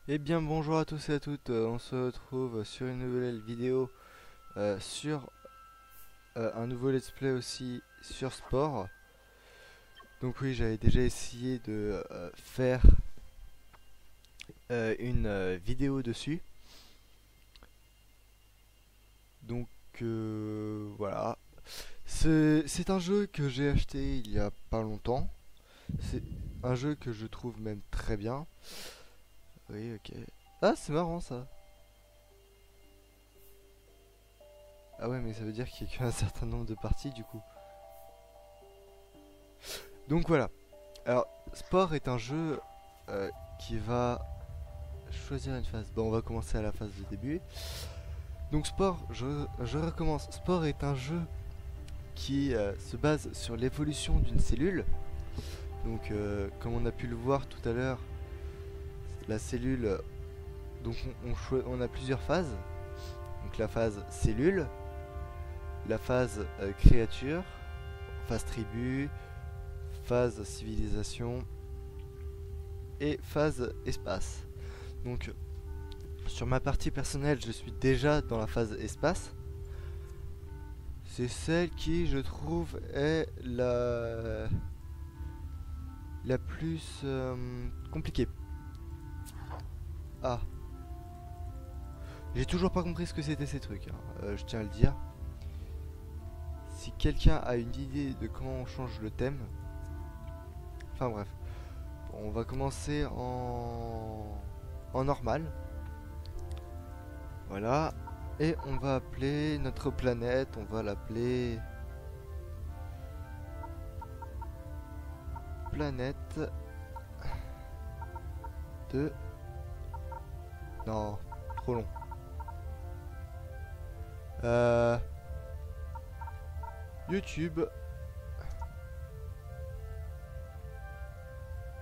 Eh bien bonjour à tous et à toutes, on se retrouve sur une nouvelle vidéo sur un nouveau let's play aussi sur sport. Donc oui, j'avais déjà essayé de faire une vidéo dessus. Donc voilà. C'est un jeu que j'ai acheté il y a pas longtemps. C'est un jeu que je trouve même très bien. Oui, ok. Ah, c'est marrant ça. Ah ouais, mais ça veut dire qu'il y a qu'un certain nombre de parties du coup. Donc voilà. Alors, Sport est un jeu qui va choisir une phase. Bon, on va commencer à la phase de début. Donc Sport, je recommence. Sport est un jeu qui se base sur l'évolution d'une cellule. Donc, comme on a pu le voir tout à l'heure, la cellule, donc on a plusieurs phases. Donc la phase cellule, la phase créature, phase tribu, phase civilisation et phase espace. Donc sur ma partie personnelle, je suis déjà dans la phase espace. C'est celle qui, je trouve, est la plus compliquée. Ah, j'ai toujours pas compris ce que c'était ces trucs, hein. Je tiens à le dire. Si quelqu'un a une idée de comment on change le thème, enfin bref. Bon, on va commencer en normal. Voilà. Et on va appeler notre planète, on va l'appeler planète de... Non, trop long. Euh, YouTube,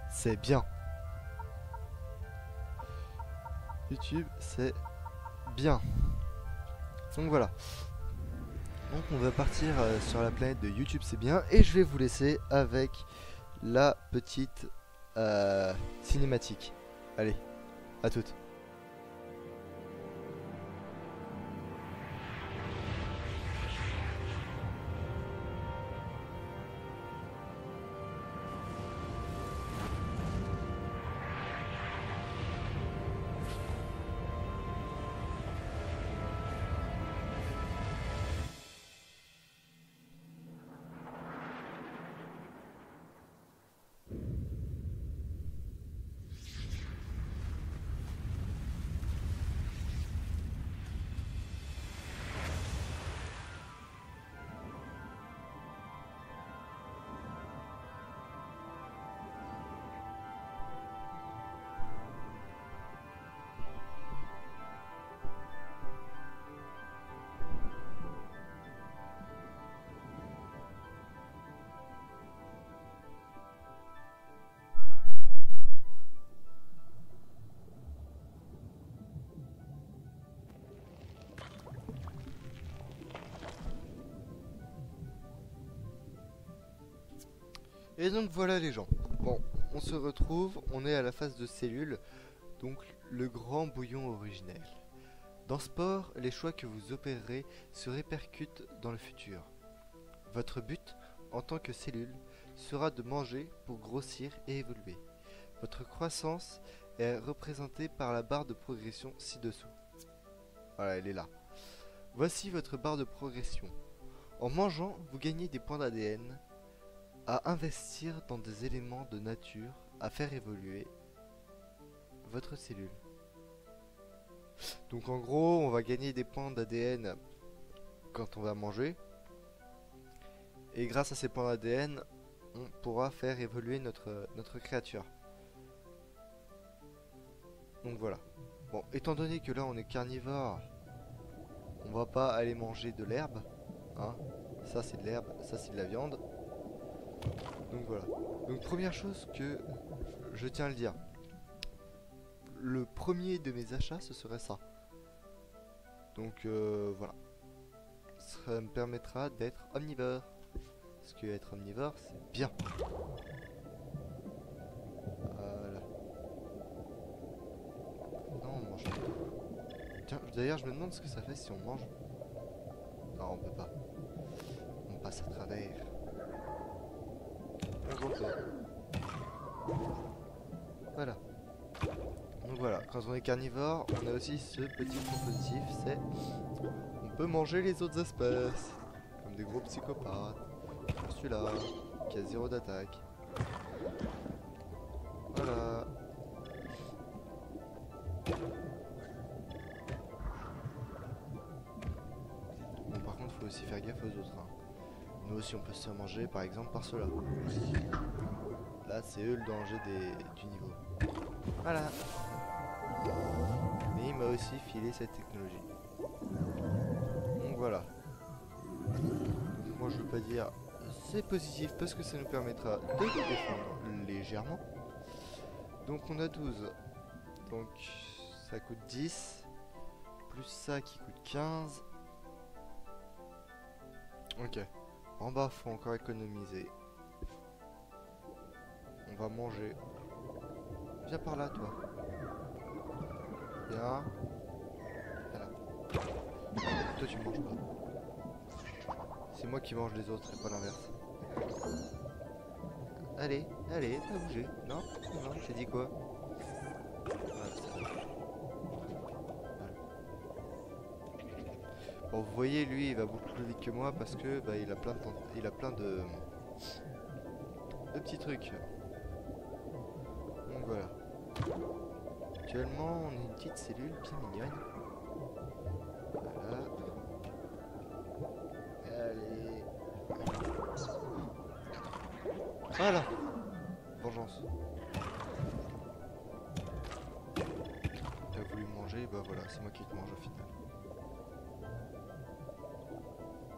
c'est bien. YouTube, c'est bien. Donc voilà. Donc on va partir sur la planète de YouTube, c'est bien. Et je vais vous laisser avec la petite cinématique. Allez, à toutes. Et donc voilà les gens. Bon, on se retrouve, on est à la phase de cellule, donc le grand bouillon originel. Dans Sport, les choix que vous opérerez se répercutent dans le futur. Votre but, en tant que cellule, sera de manger pour grossir et évoluer. Votre croissance est représentée par la barre de progression ci-dessous. Voilà, elle est là. Voici votre barre de progression. En mangeant, vous gagnez des points d'ADN à investir dans des éléments de nature à faire évoluer votre cellule. Donc en gros, on va gagner des points d'ADN quand on va manger. Et grâce à ces points d'ADN, on pourra faire évoluer notre créature. Donc voilà. Bon, étant donné que là on est carnivore, on va pas aller manger de l'herbe. Hein. Ça c'est de l'herbe, ça c'est de la viande. Donc voilà. Donc première chose que je tiens à le dire. Le premier de mes achats ce serait ça. Donc voilà. Ça me permettra d'être omnivore. Parce que être omnivore c'est bien. Voilà. Tiens, d'ailleurs, je me demande ce que ça fait si on mange. Non, on peut pas. On passe à travers. On refait. Voilà. Donc voilà, quand on est carnivore, on a aussi ce petit point positif, c'est on peut manger les autres espèces, comme des gros psychopathes. Comme celui-là, qui a 0 d'attaque. Voilà. Bon, par contre, faut aussi faire gaffe aux autres. Hein. Nous aussi, on peut se faire manger, par exemple, par ceux-là. Là, c'est eux le danger du niveau. Voilà. Mais il m'a aussi filé cette technologie. Donc voilà. Donc, moi, je veux pas dire c'est positif parce que ça nous permettra de nous défendre légèrement. Donc on a 12. Donc ça coûte 10. Plus ça qui coûte 15. Ok. En bas, faut encore économiser. On va manger. Viens par là, toi. Viens. Voilà. Toi, tu manges pas. C'est moi qui mange les autres et pas l'inverse. Allez, allez, t'as bougé. Non, non, j'ai dit quoi? Voilà. Bon, vous voyez, lui, il va beaucoup plus vite que moi parce que bah, il a plein de petits trucs. Donc voilà. Actuellement, on est une petite cellule bien mignonne. Voilà. Allez. Voilà. Vengeance. T'as voulu me manger, bah voilà, c'est moi qui te mange au final.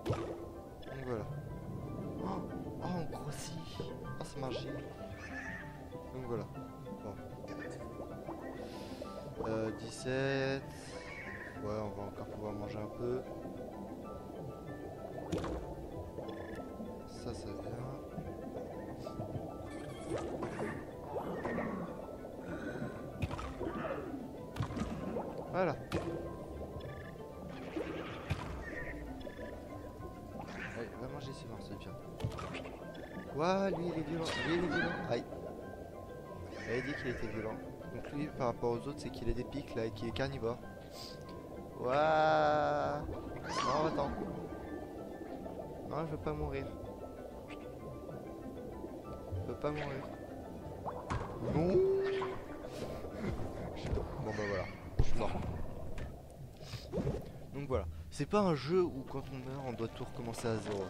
Donc voilà. Oh, on grossit. Oh, c'est magique. Donc voilà. Bon. 17. Ouais, on va encore pouvoir manger un peu. Ça vient. Voilà. Allez, va manger ces morceaux, tiens. Ouah, lui il est violent, lui il est violent. Aïe. Elle a dit qu'il était violent. Donc lui par rapport aux autres c'est qu'il a des pics là et qu'il est carnivore. Ouah. Non, attends. Non, je veux pas mourir. Je veux pas mourir. Non. Bon bah voilà, je suis mort. Donc voilà, c'est pas un jeu où quand on meurt on doit tout recommencer à zéro.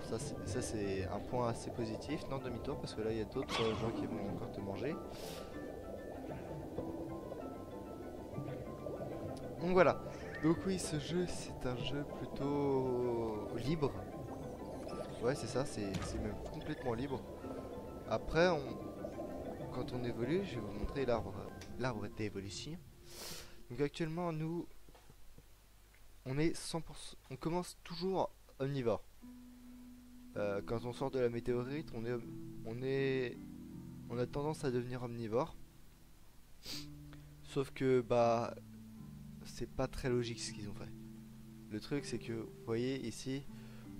Ça c'est un point assez positif, non demi-tour parce que là il y a d'autres gens qui vont encore te manger. Donc voilà, donc oui ce jeu c'est un jeu plutôt libre. Ouais c'est ça, c'est même complètement libre. Après quand on évolue, je vais vous montrer l'arbre d'évolution. Donc actuellement nous on est 100%, on commence toujours omnivore. Quand on sort de la météorite, on a tendance à devenir omnivore. Sauf que bah c'est pas très logique ce qu'ils ont fait. Le truc c'est que vous voyez ici,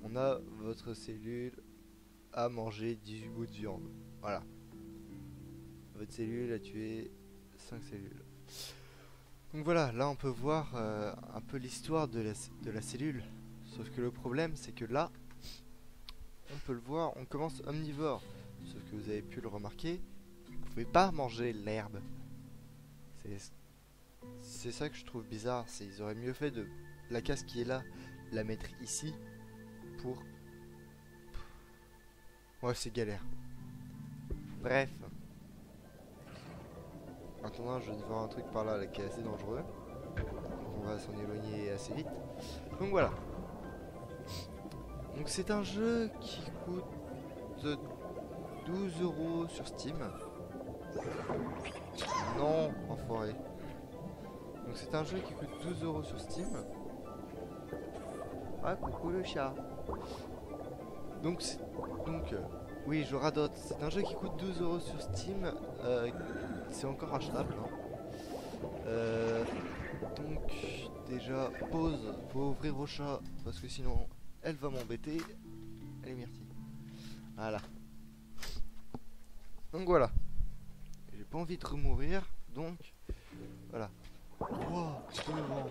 on a votre cellule à manger 18 bouts de viande. Voilà. Votre cellule a tué 5 cellules. Donc voilà, là on peut voir un peu l'histoire de la cellule. Sauf que le problème c'est que là, on peut le voir, on commence omnivore. Sauf que vous avez pu le remarquer, vous pouvez pas manger l'herbe. C'est ça que je trouve bizarre, c'est ils auraient mieux fait de la case qui est là, la mettre ici pour... Ouais c'est galère. Bref. Maintenant je vais voir un truc par là, qui est assez dangereux. Donc on va s'en éloigner assez vite. Donc voilà. Donc c'est un jeu qui coûte 12 € sur Steam. Non, enfoiré. Donc c'est un jeu qui coûte 12 € sur Steam. Ah coucou le chat. Donc oui je radote. C'est un jeu qui coûte 12 € sur Steam. C'est encore achetable. Hein. Donc déjà, pause, faut ouvrir au chat, parce que sinon, elle va m'embêter. Allez, merci. Voilà. Donc voilà. J'ai pas envie de remourir, donc voilà. Wow, devant.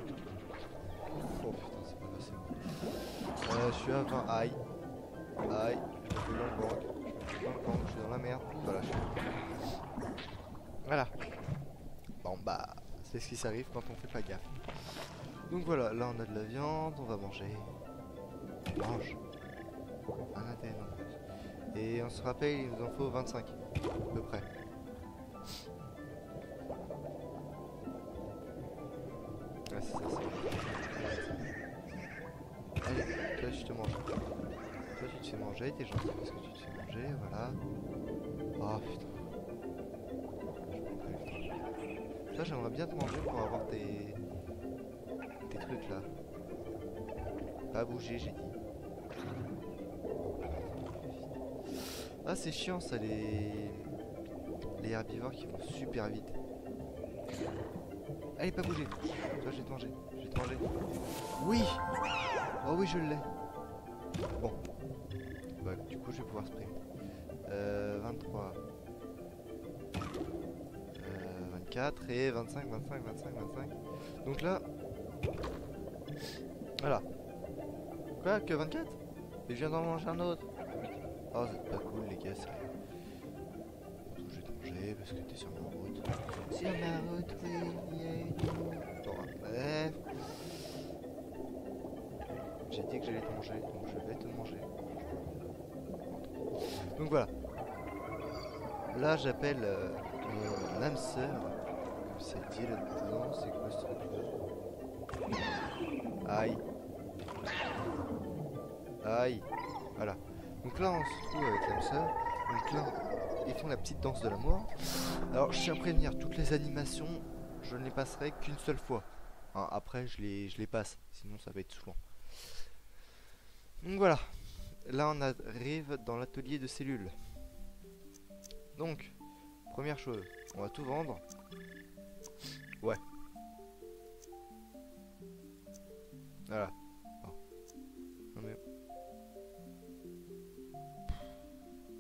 Oh putain, c'est pas possible. Je suis à 20. Aïe. Aïe. Je suis dans le banc. Je suis dans la merde. Voilà, je suis. Voilà. Bon bah, c'est ce qui s'arrive quand on fait pas gaffe. Donc voilà, là on a de la viande, on va manger. On mange. Un ADN en plus. Et on se rappelle, il nous en faut 25. À peu près. Ouais, c'est ça, c'est. Allez, toi je te mange. Toi tu te fais manger, t'es gentil parce que tu te fais manger, voilà. Oh putain. Toi j'aimerais bien te manger pour avoir tes trucs là. Pas bouger, j'ai dit. Ah c'est chiant ça, les herbivores qui vont super vite. Allez, pas bouger. Toi je vais te manger. Je vais te manger. Oui. Oh oui je l'ai. Bon. Bah du coup je vais pouvoir sprint. 23. 24 et 25. Donc là. Voilà. Quoi, que 24? Et je viens d'en manger un autre. Oh c'est pas cool les gars, sérieux. Je vais te manger parce que t'es sur ma route. Sur ma route, oui, bon, bref. J'ai dit que j'allais te manger, donc je vais te manger. Donc voilà. Là j'appelle mon âme sœur. Comme c'est dit là-dedans, c'est quoi ce truc là? Aïe. Aïe. Voilà. Donc là on se trouve avec l'âme sœur. Donc là ils font la petite danse de l'amour. Alors je tiens à prévenir, toutes les animations je ne les passerai qu'une seule fois. Hein, après je les passe, sinon ça va être saoulant. Donc voilà. Là on arrive dans l'atelier de cellules. Donc, première chose, on va tout vendre. Ouais. Voilà. Oh. Non mais...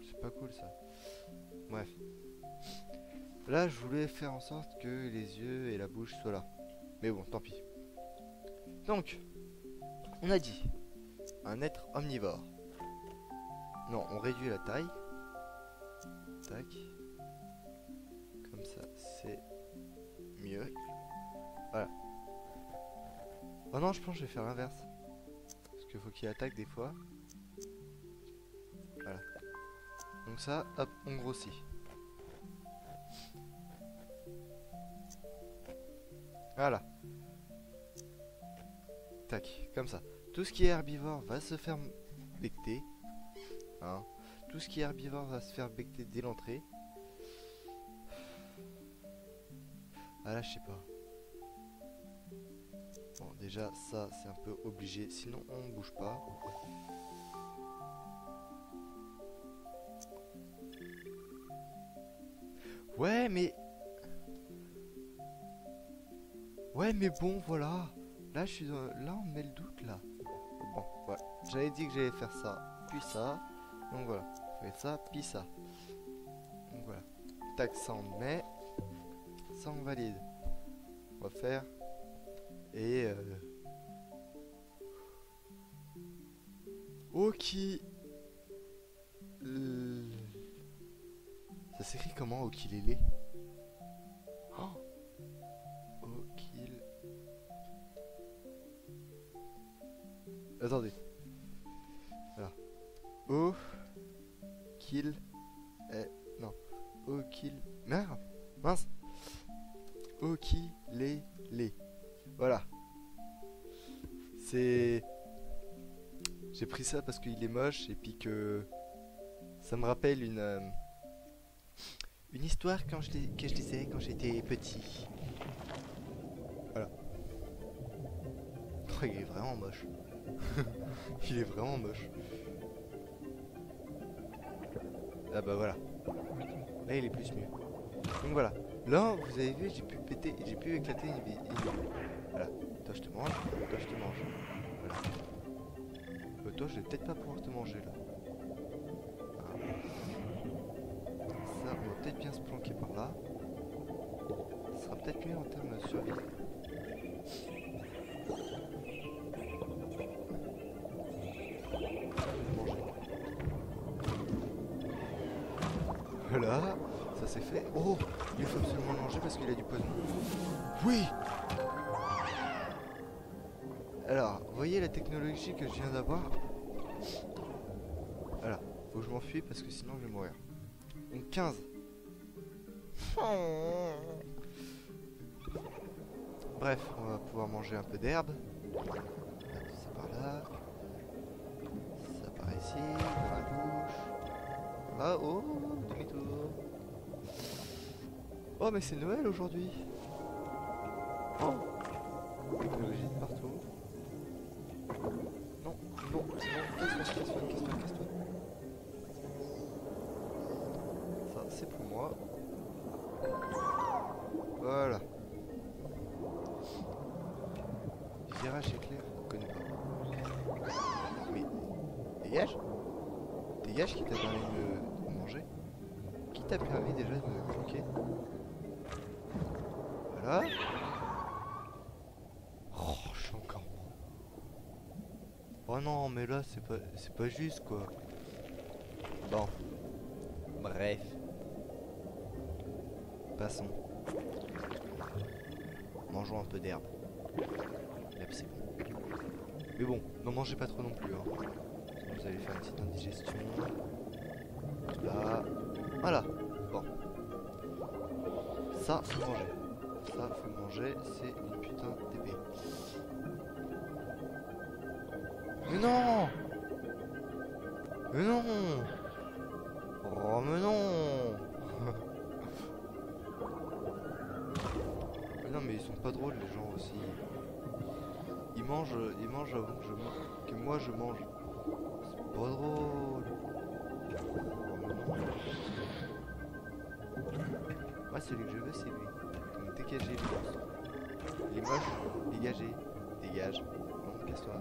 c'est pas cool ça. Bref. Là je voulais faire en sorte que les yeux et la bouche soient là. Mais bon, tant pis. Donc, on a dit un être omnivore. Non, on réduit la taille. Tac. Comme ça, c'est mieux. Voilà. Oh non, je pense que je vais faire l'inverse. Parce qu'il faut qu'il attaque des fois. Voilà. Donc ça, hop, on grossit. Voilà. Tac, comme ça. Tout ce qui est herbivore va se faire becter. Hein. Tout ce qui est herbivore va se faire becter dès l'entrée. Ah là, je sais pas. Bon, déjà, ça, c'est un peu obligé. Sinon, on ne bouge pas. Ouais, mais... ouais, mais bon, voilà. Là, je suis dans... là, on met le doute, là. Bon, ouais. J'avais dit que j'allais faire ça, puis ça. Donc voilà. Faites ça, puis ça. Donc voilà. Tac, ça on met. Ça on valide. On va faire. Et ok. Ça s'écrit comment, Okilélé? Oh. Okil. Attendez. Voilà. O. Kill. Non. Okil. Merde. Mince. Okilélé. Voilà. C'est... j'ai pris ça parce qu'il est moche et puis que... ça me rappelle une histoire que je lisais quand j'étais petit. Voilà. Oh, il est vraiment moche. Il est vraiment moche. Ah bah voilà. Là il est plus mieux. Donc voilà. Là, vous avez vu, j'ai pu éclater une vie. Voilà. Toi, je te mange. Toi, je te mange. Voilà. Toi, je vais peut-être pas pouvoir te manger là. Voilà. Ça, on va peut-être bien se planquer par là. Ce sera peut-être mieux en termes de survie. Voilà, ça c'est fait. Oh, il faut absolument le manger parce qu'il a du poison. Oui. Alors, vous voyez la technologie que je viens d'avoir? Voilà, faut que je m'enfuis parce que sinon je vais mourir. Donc 15. Bref, on va pouvoir manger un peu d'herbe. Ça par là. Ça par ici, dans la bouche. Ah oh, demi-tour. Oh mais c'est Noël aujourd'hui. Oh, technologie de partout. Non, non, non, casse-toi. Ça c'est pour moi. Voilà. Virage éclair, on connaît pas. Mais dégage. Dégage qui t'a permis de me manger. Qui t'a permis déjà de me bloquer. Voilà. Oh, je suis encore. Oh non, mais là c'est pas juste quoi. Bon. Bref. Passons. Mangeons un peu d'herbe. Là c'est bon. Mais bon, n'en mangez pas trop non plus. Hein. Sinon, vous allez faire une petite indigestion. Là. Voilà. Bon. Ça, faut manger. Ça, faut le manger. C'est une putain d'épée. Mais non! Mais non! Oh, mais non! Mais non, mais ils sont pas drôles, les gens aussi. Ils mangent avant que moi je mange. C'est pas drôle. Moi, celui que je veux, c'est lui. Donc, dégagez les monstres. Il est moche, dégagez. Dégage. Non, casse-toi.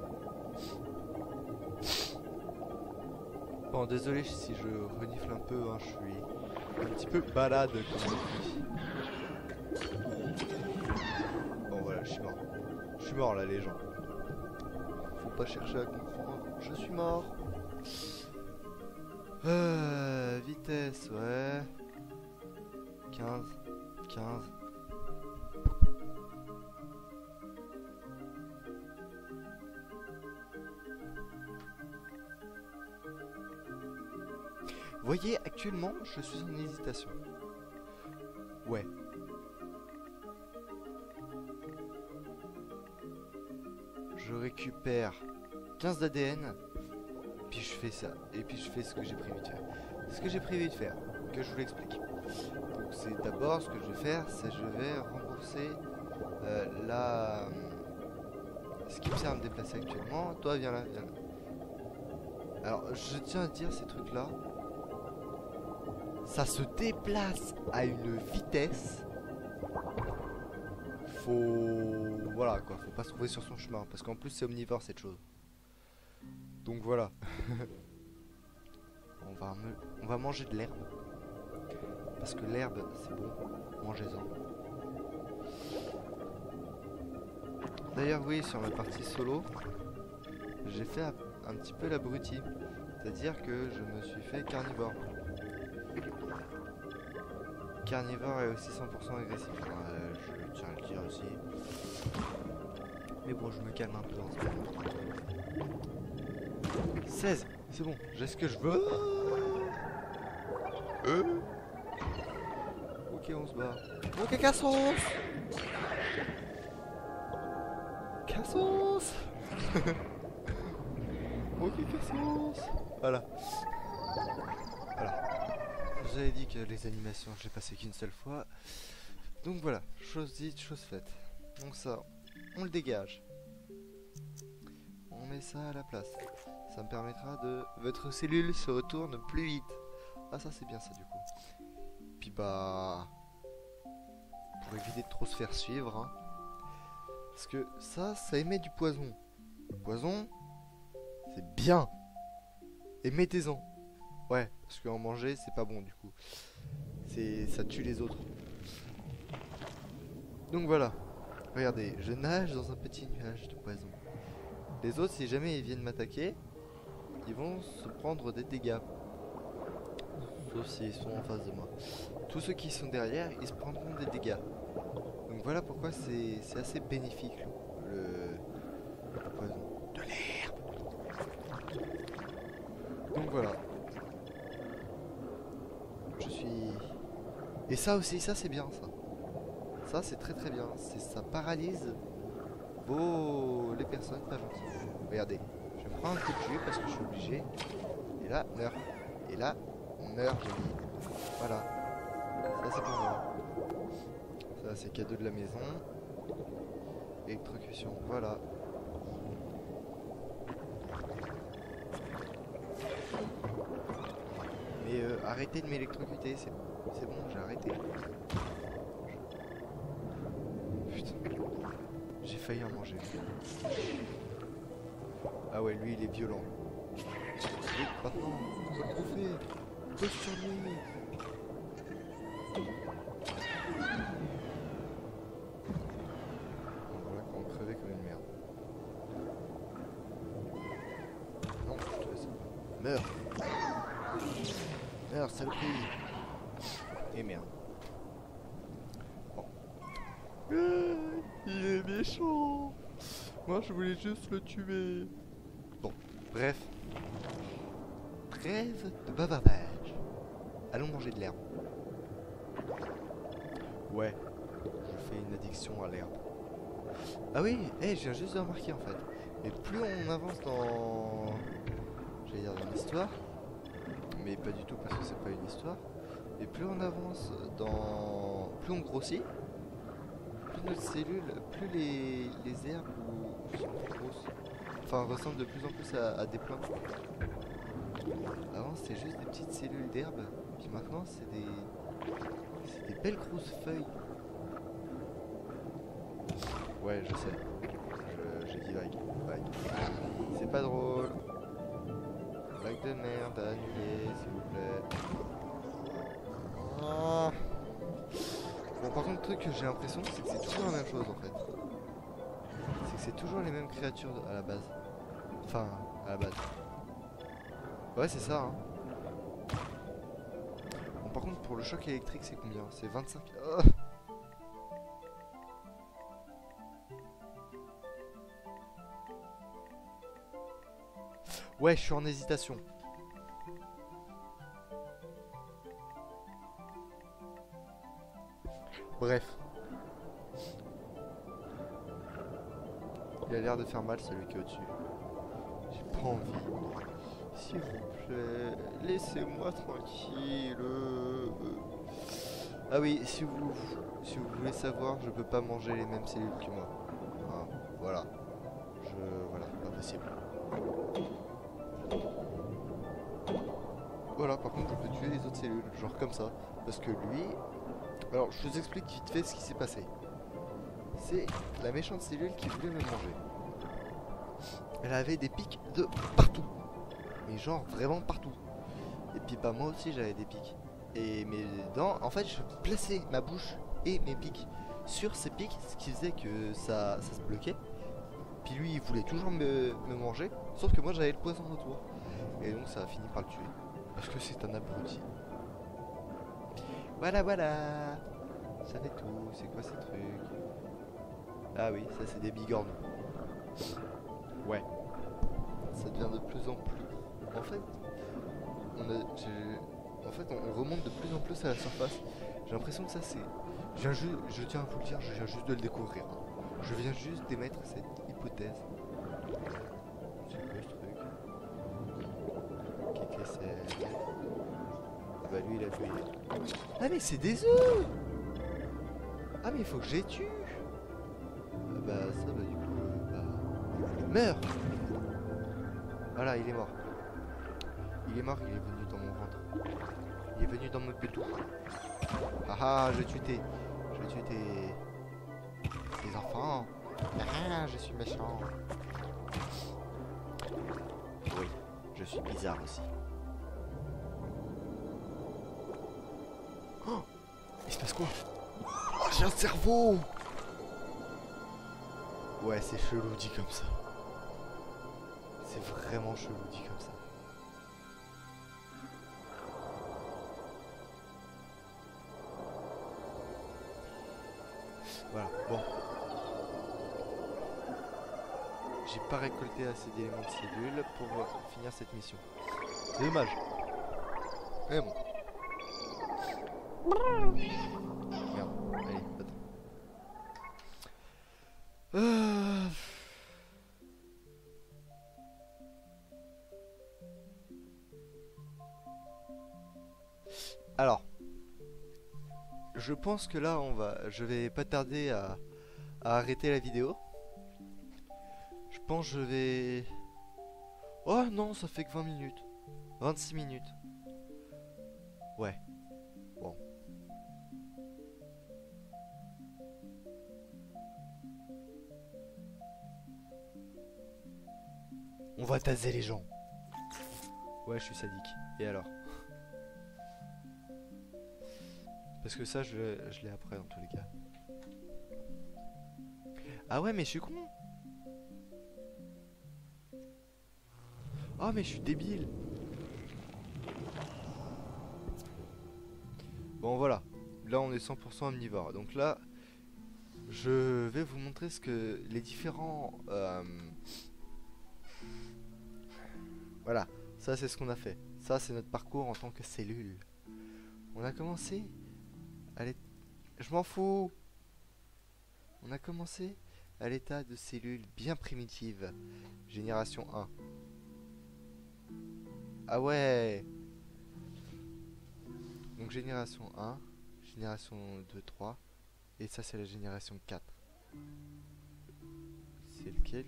Bon, désolé si je renifle un peu, hein, je suis un petit peu balade comme on dit. Bon, voilà, je suis mort. Je suis mort là, les gens. Faut pas chercher à comprendre. Je suis mort. Vitesse, ouais. 15. Vous voyez, actuellement, je suis en hésitation. Ouais. Je récupère 15 d'ADN, puis je fais ça, et puis je fais ce que j'ai prévu de faire. Ce que j'ai prévu de faire, que je vous l'explique. Donc c'est d'abord, ce que je vais faire, c'est je vais rembourser ce qui me sert à me déplacer actuellement. Toi, viens là, viens là. Alors, je tiens à dire, ces trucs-là, ça se déplace à une vitesse. Voilà quoi, faut pas se trouver sur son chemin. Parce qu'en plus, c'est omnivore cette chose. Donc voilà. On va manger de l'herbe. Parce que l'herbe, c'est bon. Mangez-en. D'ailleurs, oui, sur ma partie solo, j'ai fait un petit peu l'abruti. C'est-à-dire que je me suis fait carnivore. Carnivore est aussi 100% agressif. Je tiens à le dire aussi. Mais bon, je me calme un peu en ce moment. 16, c'est bon, j'ai ce que je veux. Ok, on se bat. Ok, Cassos. Cassos. Ok, Cassos. Voilà. J'avais dit que les animations, je l'ai passé qu'une seule fois. Donc voilà, chose dite, chose faite. Donc ça, on le dégage. On met ça à la place. Ça me permettra de... Votre cellule se retourne plus vite. Ah ça c'est bien ça du coup. Puis bah... pour éviter de trop se faire suivre. Hein. Parce que ça émet du poison. Le poison, c'est bien. Et mettez-en. Ouais, parce qu'en manger, c'est pas bon du coup. Ça tue les autres. Donc voilà. Regardez, je nage dans un petit nuage de poison. Les autres, si jamais ils viennent m'attaquer, ils vont se prendre des dégâts. Sauf s'ils sont en face de moi. Tous ceux qui sont derrière, ils se prendront des dégâts. Donc voilà pourquoi c'est assez bénéfique le poison. De l'herbe. Donc voilà. Je suis... Et ça aussi, ça c'est bien ça. Ça c'est très très bien. Ça paralyse les personnes pas gentilles. Regardez. Je prends un coup de jus parce que je suis obligé. Et là, meurt. Et là, meurt, j'ai dit. Voilà. Ça c'est pour moi. Ça c'est cadeau de la maison. Électrocution, voilà. Mais arrêtez de m'électrocuter, c'est bon, j'ai arrêté. Putain. J'ai failli en manger. Ah ouais, lui il est violent. Vite, maintenant, on va le bouffer. Pose sur lui. Voilà qu'on va crever comme une merde. Non, je te laisse. Meurs. Meurs, saloperie. Et merde. Bon. Il est méchant. Moi je voulais juste le tuer. Bon, bref. Trêve de bavardage. Allons manger de l'herbe. Ouais, je fais une addiction à l'herbe. Ah oui, je viens juste de remarquer en fait. Et plus on avance dans... J'allais dire dans l'histoire. Mais pas du tout parce que c'est pas une histoire. Et plus on avance dans... Plus on grossit. Plus notre cellule, plus les herbes sont plus grosses. Enfin, ressemblent de plus en plus à des plantes. Avant c'était juste des petites cellules d'herbe. Puis maintenant c'est des belles grosses feuilles. Ouais, je sais. Je divague. Ouais. C'est pas drôle. Blague de merde à annuler, s'il vous plaît. Ah. Bon, par contre, le truc que j'ai l'impression, c'est que c'est toujours la même chose en fait. C'est que c'est toujours les mêmes créatures à la base. Enfin, à la base. Ouais, c'est ça, hein. Bon, par contre, pour le choc électrique, c'est combien? C'est 25. Oh. Ouais, je suis en hésitation. Bref. Il a l'air de faire mal celui qui est au-dessus. J'ai pas envie. S'il vous plaît, laissez-moi tranquille. Ah oui, si vous voulez savoir, je peux pas manger les mêmes cellules que moi. Hein, voilà. Voilà, pas possible. Voilà, par contre, je peux tuer les autres cellules, genre comme ça. Parce que lui... Alors, je vous explique vite fait ce qui s'est passé. C'est la méchante cellule qui voulait me manger. Elle avait des pics de partout. Mais genre vraiment partout. Et puis bah moi aussi j'avais des pics. Et mes dents, en fait je plaçais ma bouche et mes pics sur ces pics, ce qui faisait que ça se bloquait. Puis lui il voulait toujours me manger, sauf que moi j'avais le poison autour. Et donc ça a fini par le tuer. Parce que c'est un abruti. Voilà. Ça fait tout, c'est quoi ces trucs? Ah oui, ça c'est des bigornes. Ouais. Ça devient de plus en plus... En fait, on remonte de plus en plus à la surface. J'ai l'impression que ça c'est... Je tiens à vous le dire, je viens juste de le découvrir. Hein. Je viens juste d'émettre cette hypothèse. C'est quoi ce truc? Qu'est-ce que c'est? Ah bah lui il a tué. Ah mais c'est des œufs! Ah mais il faut que je les tue! Ah bah ça bah du coup... Meurs! Voilà, il est mort. Il est mort, il est venu dans mon ventre. Il est venu dans mon pétou. Ah ah, je vais tuer. Je je tue tes enfants. Ah, je suis méchant. Oui, je suis bizarre aussi. Oh, il se passe quoi? Oh, j'ai un cerveau. Ouais, c'est chelou dit comme ça. C'est vraiment chelou dit comme ça. Voilà, bon. J'ai pas récolté assez d'éléments de cellules pour finir cette mission. C'est dommage. Mais bon. Merde, allez, attends. Alors, je pense que là, je vais pas tarder à arrêter la vidéo. Je pense que je vais... Oh non, ça fait que 20 minutes. 26 minutes. Ouais. Bon. On va taser les gens. Ouais, je suis sadique. Et alors? Parce que ça, je l'ai après dans tous les cas. Ah ouais, mais je suis con. Oh, mais je suis débile. Bon, voilà. Là, on est 100% omnivore. Donc là, je vais vous montrer ce que les différents... Voilà. Ça, c'est ce qu'on a fait. Ça, c'est notre parcours en tant que cellule. On a commencé... Allez, je m'en fous. On a commencé à l'état de cellules bien primitives. Génération 1. Ah ouais. Donc génération 1, génération 2, 3. Et ça c'est la génération 4. C'est lequel?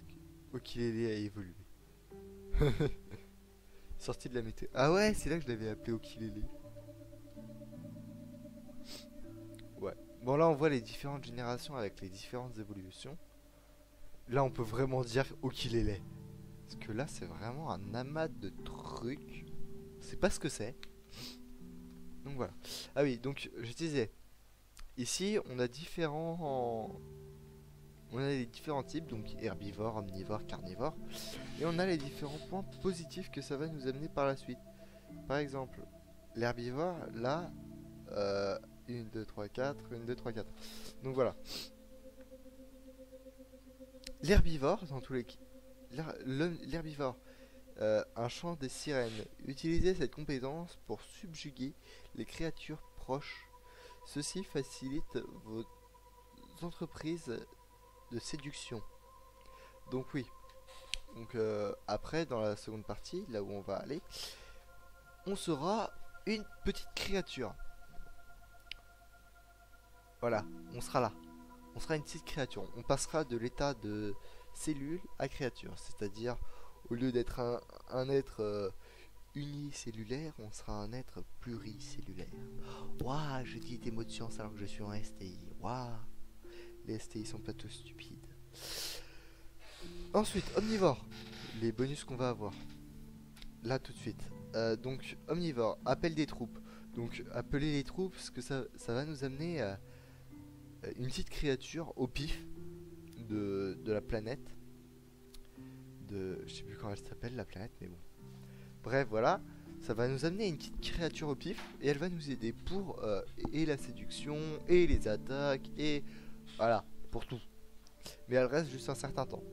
Okilele a évolué. Sorti de la météo. Ah ouais, c'est là que je l'avais appelé Okilele. Ouais. Bon là on voit les différentes générations avec les différentes évolutions. Là on peut vraiment dire Okilele. Parce que là c'est vraiment un amas de trucs. C'est pas ce que c'est. Donc voilà. Ah oui, donc je disais. Ici on a les différents types, donc herbivores, omnivores, carnivores. Et on a les différents points positifs que ça va nous amener par la suite. Par exemple, l'herbivore, là, 1, 2, 3, 4, 1, 2, 3, 4. Donc voilà. L'herbivore, dans tous les cas, l'herbivore, un chant des sirènes. Utilisez cette compétence pour subjuguer les créatures proches. Ceci facilite vos entreprises de séduction. Donc oui. Donc après, dans la seconde partie, là où on va aller, on sera une petite créature. Voilà, on sera là. On sera une petite créature. On passera de l'état de cellule à créature. C'est-à-dire, au lieu d'être un être unicellulaire, on sera un être pluricellulaire. Waouh, je dis des mots de science alors que je suis en STI. Waouh, les STI sont pas tous stupides. Ensuite, omnivore. Les bonus qu'on va avoir. Là tout de suite. Donc, omnivore, appel des troupes. Donc, appeler les troupes, parce que ça va nous amener à une petite créature au pif de la planète. Je sais plus comment elle s'appelle, la planète, mais bon. Bref, voilà. Ça va nous amener une petite créature au pif. Et elle va nous aider pour et la séduction, et les attaques, et voilà, pour tout. Mais elle reste juste un certain temps.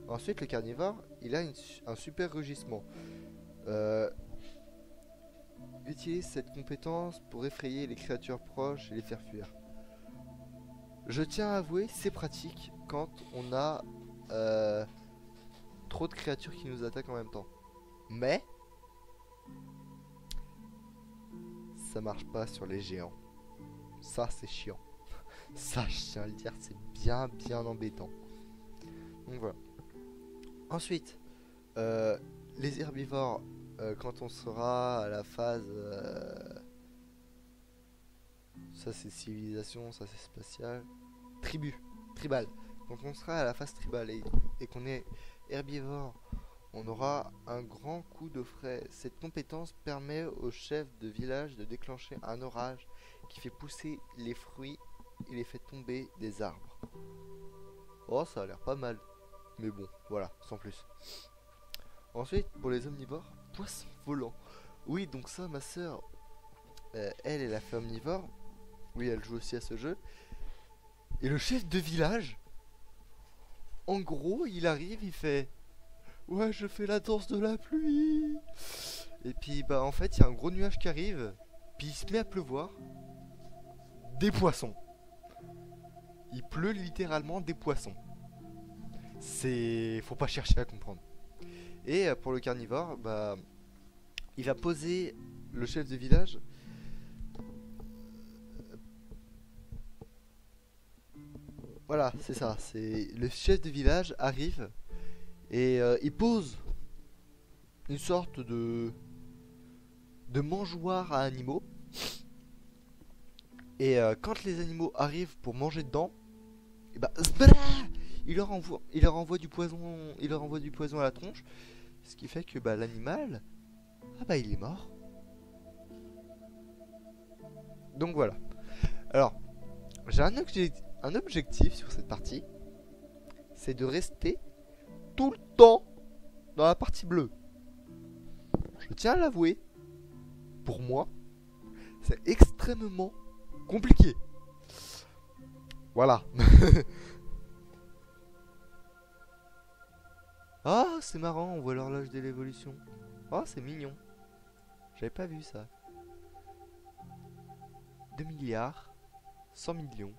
Ensuite, le carnivore, il a un super rugissement. Utilise cette compétence pour effrayer les créatures proches et les faire fuir. Je tiens à avouer, c'est pratique quand on a trop de créatures qui nous attaquent en même temps. Mais ça marche pas sur les géants. Ça, c'est chiant. Ça, je tiens à le dire, c'est bien embêtant. Donc voilà. Ensuite, les herbivores, quand on sera à la phase ça c'est civilisation, ça c'est spatial. Tribu, tribal. Quand on sera à la phase tribale et qu'on est herbivore, on aura un grand coup de frais. Cette compétence permet au chef de village de déclencher un orage qui fait pousser les fruits et les fait tomber des arbres. Oh, ça a l'air pas mal. Mais bon, voilà, sans plus. Ensuite, pour les omnivores, poisson volant. Oui, donc ça, ma soeur, elle a fait omnivore. Oui, elle joue aussi à ce jeu. Et le chef de village, en gros, il arrive, il fait... Ouais, je fais la danse de la pluie. Et puis, bah, en fait, il y a un gros nuage qui arrive. Puis il se met à pleuvoir. Des poissons. Il pleut littéralement des poissons. C'est... Faut pas chercher à comprendre. Et pour le carnivore, bah... il va poser le chef de village... Voilà, c'est ça. C'est le chef de village arrive... Et il pose une sorte de mangeoire à animaux. Et quand les animaux arrivent pour manger dedans, et bah, il leur envoie du poison, à la tronche. Ce qui fait que bah, l'animal, ah bah il est mort. Donc voilà. Alors, j'ai un objectif sur cette partie. C'est de rester tout le temps dans la partie bleue. Je tiens à l'avouer, pour moi, c'est extrêmement compliqué. Voilà. Ah, c'est marrant, on voit l'horloge de l'évolution. Oh, c'est mignon. J'avais pas vu ça. 2 milliards, 100 millions,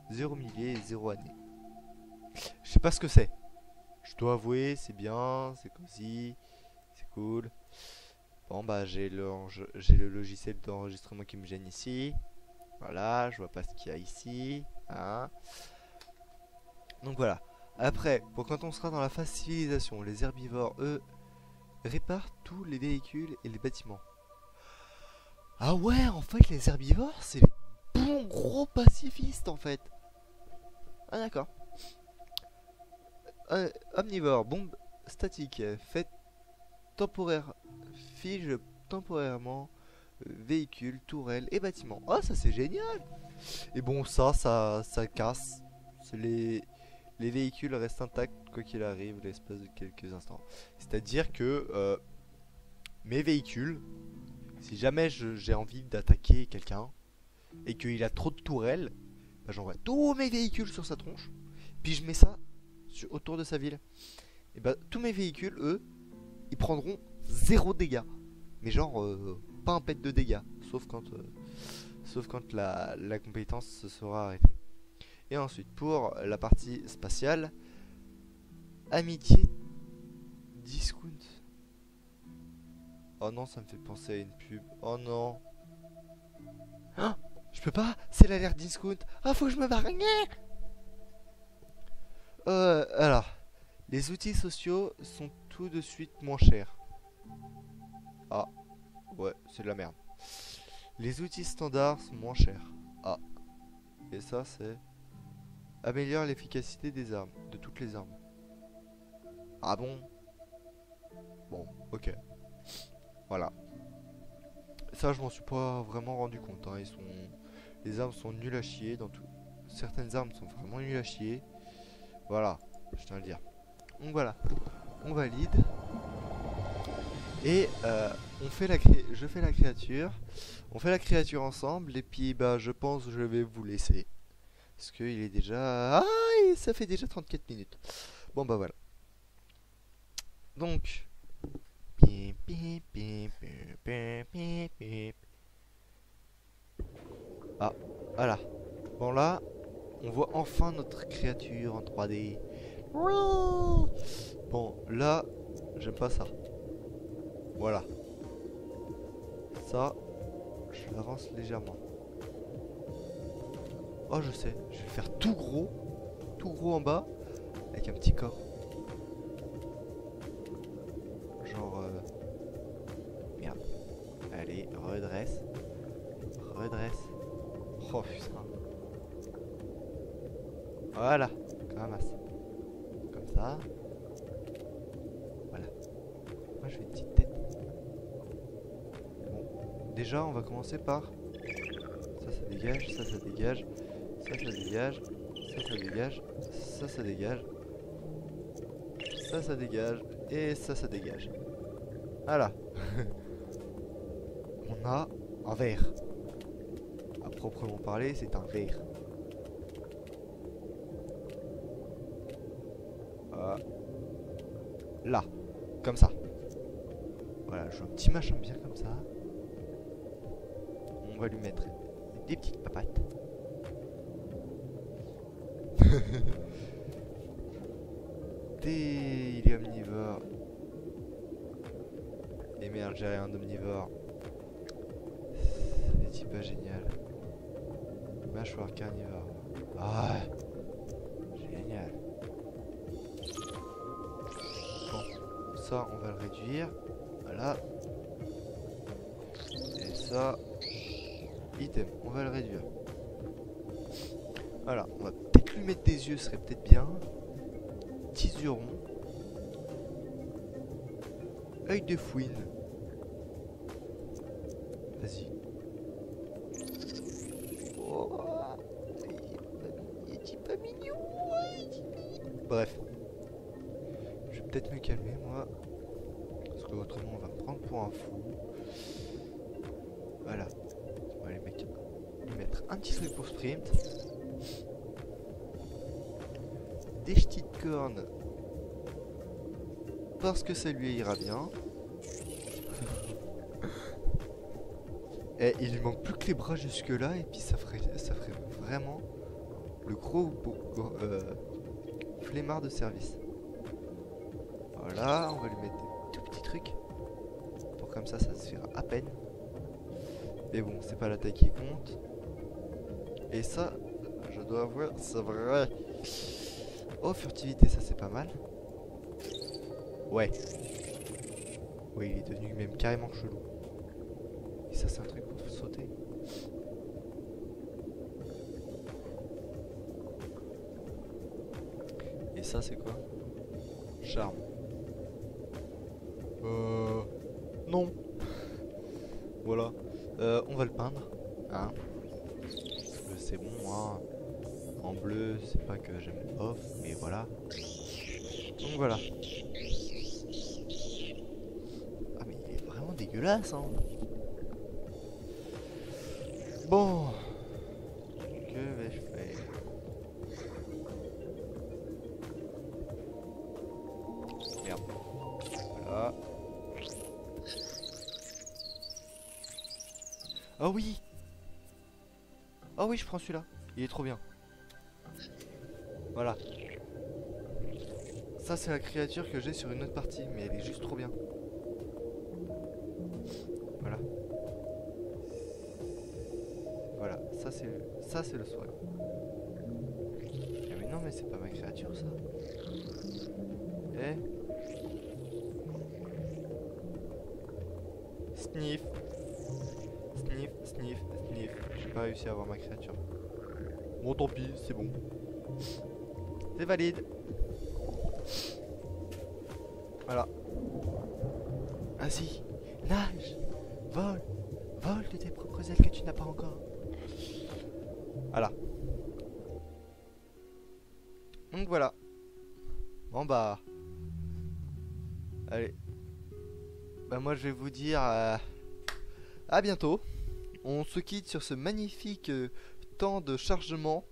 0 milliers et 0 années. Je sais pas ce que c'est. Je dois avouer, c'est bien, c'est cosy, c'est cool. Bon bah j'ai le logiciel d'enregistrement qui me gêne ici. Voilà, je vois pas ce qu'il y a ici. Hein. Donc voilà. Après, pour quand on sera dans la phase civilisation, les herbivores, eux, réparent tous les véhicules et les bâtiments. Ah ouais, en fait les herbivores, c'est les bons gros pacifistes en fait. Ah d'accord. Omnivore, bombe statique, fige temporairement véhicules, tourelles et bâtiments. Oh, ça c'est génial. Et bon, ça casse. Les véhicules restent intacts quoi qu'il arrive l'espace de quelques instants. C'est-à-dire que mes véhicules, si jamais j'ai envie d'attaquer quelqu'un et qu'il a trop de tourelles, bah, j'envoie tous mes véhicules sur sa tronche, puis je mets ça autour de sa ville. Et bah tous mes véhicules, eux, ils prendront 0 dégâts. Mais genre pas un pet de dégâts. Sauf quand la compétence se sera arrêtée. Et ensuite pour la partie spatiale, amitié discount. Oh non, ça me fait penser à une pub. Oh non. Ah, je peux pas, c'est l'alerte discount. Ah, faut que je me barre. Alors, les outils sociaux sont tout de suite moins chers. Ah, ouais, c'est de la merde. Les outils standards sont moins chers. Ah, et ça c'est... Améliore l'efficacité des armes, de toutes les armes. Ah bon? Bon, ok. Voilà. Ça, je m'en suis pas vraiment rendu compte. Hein. Les armes sont nulles à chier dans tout. Certaines armes sont vraiment nulles à chier. Voilà, je tiens à le dire. Donc voilà, on valide. Et je fais la créature. On fait la créature ensemble. Et puis bah je pense que je vais vous laisser. Parce qu'il est déjà... Ah, ça fait déjà 34 minutes. Bon bah voilà. Donc... Ah, voilà. Bon là, on voit enfin notre créature en 3D. Bon, là, j'aime pas ça. Voilà. Ça, je l'avance légèrement. Oh, je sais, je vais le faire tout gros en bas, avec un petit corps. Genre... Merde. Allez, redresse. Redresse. Oh putain. Voilà, ramasse. Comme ça. Voilà. Moi je fais une petite tête. Bon, déjà on va commencer par ça dégage, ça dégage, ça dégage, ça dégage, ça dégage, ça dégage et ça dégage. Voilà. On a un verre. À proprement parler, c'est un verre. Là, comme ça. Voilà, je veux un petit machin bien comme ça. On va lui mettre des petites papates. Il est omnivore. Et merde, j'ai rien d'omnivore. C'est pas génial. Mâchoire carnivore. Ah, génial. Bon, ça on va le réduire. Voilà. Et ça, item, on va le réduire. Voilà, on va peut-être lui mettre des yeux, ce serait peut-être bien. Tisuron. Œil de fouine. Vas-y. Oh, il est pas mignon. Bref. Je vais peut-être me calmer, moi. Parce que autrement, on va me prendre pour un fou. Voilà. On va lui mettre un petit truc pour sprint. Des petites cornes. Parce que ça lui ira bien. Et il lui manque plus que les bras jusque là. Et puis ça ferait vraiment le gros flemmard de service. Voilà, on va lui mettre des tout petits trucs. Pour comme ça se fera à peine. Mais bon, c'est pas la taille qui compte. Et ça, je dois avouer, c'est vrai. Oh, furtivité, ça c'est pas mal. Ouais. Oui, il est devenu même carrément chelou. Et ça, c'est un truc pour sauter. Et ça, c'est quoi? Charme. Non. Voilà. On va le peindre. Hein. C'est bon, moi. En bleu, c'est pas que j'aime off, mais voilà. Donc voilà. Ah mais il est vraiment dégueulasse, hein. Bon. Que vais-je faire? Merde. Voilà. Oh oui. Oh oui, je prends celui-là. Il est trop bien. Voilà. Ça c'est la créature que j'ai sur une autre partie, mais elle est juste trop bien. Voilà. Voilà, ça c'est le soin. Ah mais non mais c'est pas ma créature ça. Eh. Sniff. Sniff, sniff, sniff. J'ai pas réussi à avoir ma créature. Bon tant pis, c'est bon. C'est valide. Voilà. Vas-y, nage, vole, vole de tes propres ailes que tu n'as pas encore. Voilà. Donc voilà. Bon bah. Allez. Bah moi je vais vous dire à bientôt. On se quitte sur ce magnifique temps de chargement.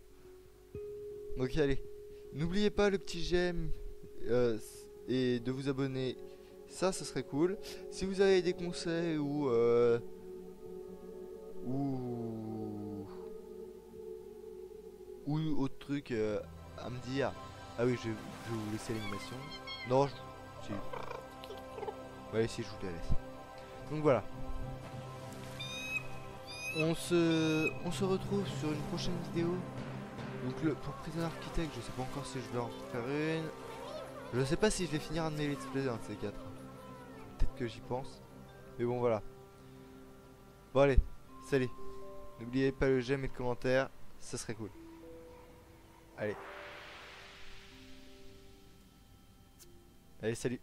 Donc allez. N'oubliez pas le petit j'aime et de vous abonner. Ça, ce serait cool. Si vous avez des conseils ou autre truc à me dire. Ah oui, je vais vous laisser l'animation. Non, si. Ouais, si, je vous la laisse. Donc voilà. On se retrouve sur une prochaine vidéo. Donc pour Prison Architect, je sais pas encore si je vais en faire une. Je sais pas si je vais finir un de mes let's play, un de ces quatre. Peut-être que j'y pense. Mais bon voilà. Bon allez, salut. N'oubliez pas le j'aime et le commentaire, ça serait cool. Allez. Allez, salut.